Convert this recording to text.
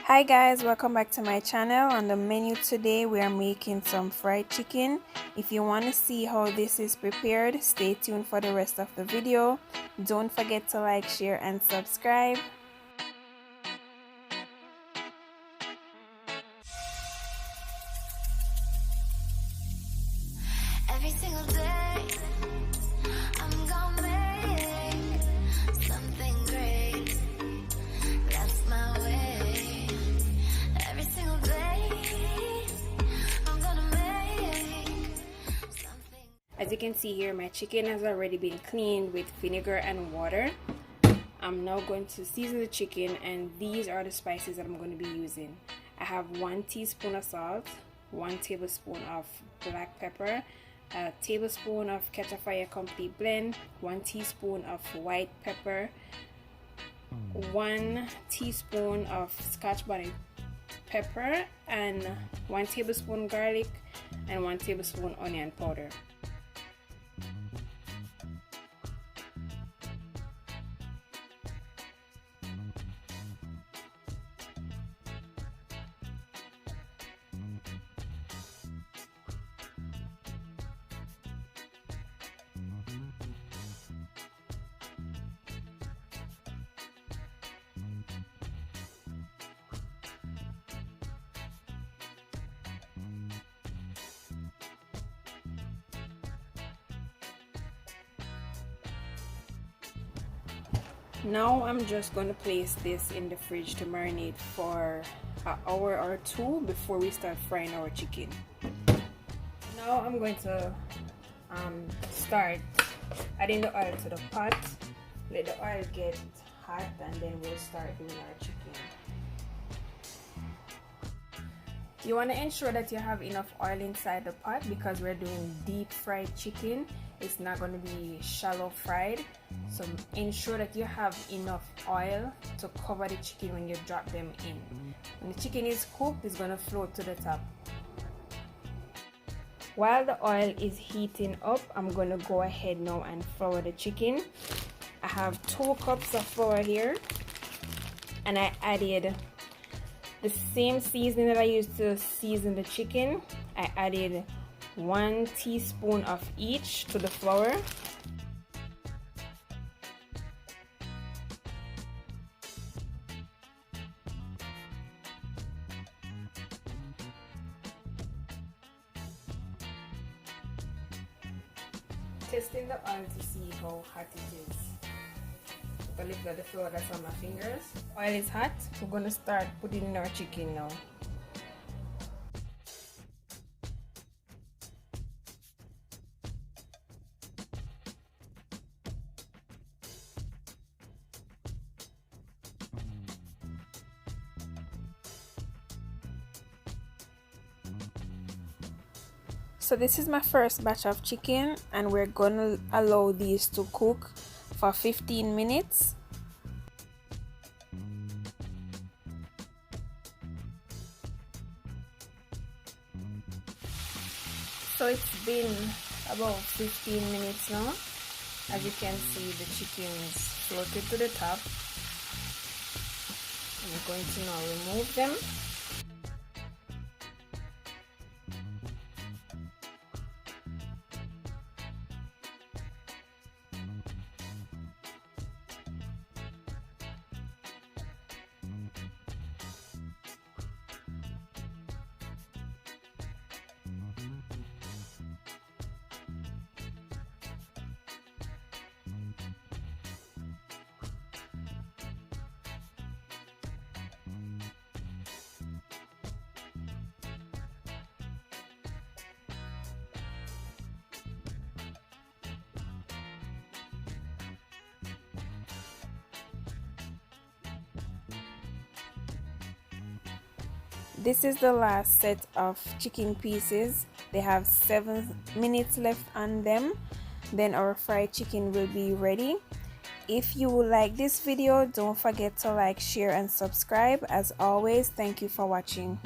Hi guys, welcome back to my channel. On the menu today we are making some fried chicken. If you want to see how this is prepared, stay tuned for the rest of the video. Don't forget to like, share and subscribe. Every single day I'm gonna make something great. That's my way. Every single day I'm gonna make something. As you can see here, my chicken has already been cleaned with vinegar and water. I'm now going to season the chicken, and these are the spices that I'm going to be using. I have 1 teaspoon of salt, 1 tablespoon of black pepper, a tablespoon of ketchup fire complete blend, 1 teaspoon of white pepper, 1 teaspoon of scotch bonnet pepper, and 1 tablespoon garlic, and 1 tablespoon onion powder. Now I'm just going to place this in the fridge to marinate for an hour or 2 before we start frying our chicken. Now I'm going to start adding the oil to the pot. Let the oil get hot and then we'll start doing our chicken. You want to ensure that you have enough oil inside the pot because we're doing deep fried chicken. It's not going to be shallow fried, so ensure that you have enough oil to cover the chicken when you drop them in. When the chicken is cooked, it's going to float to the top. While the oil is heating up, I'm going to go ahead now and flour the chicken. I have 2 cups of flour here, and I added the same seasoning that I used to season the chicken. I added 1 teaspoon of each to the flour. Testing the oil to see how hot it is. If I lift up the flour that's on my fingers. Oil is hot. We're going to start putting in our chicken now. So this is my first batch of chicken, and we're gonna allow these to cook for 15 minutes. So it's been about 15 minutes now. As you can see, the chickens floated to the top. I'm going to now remove them. This is the last set of chicken pieces. They have 7 minutes left on them. Then our fried chicken will be ready. If you like this video, don't forget to like, share and subscribe. As always, thank you for watching.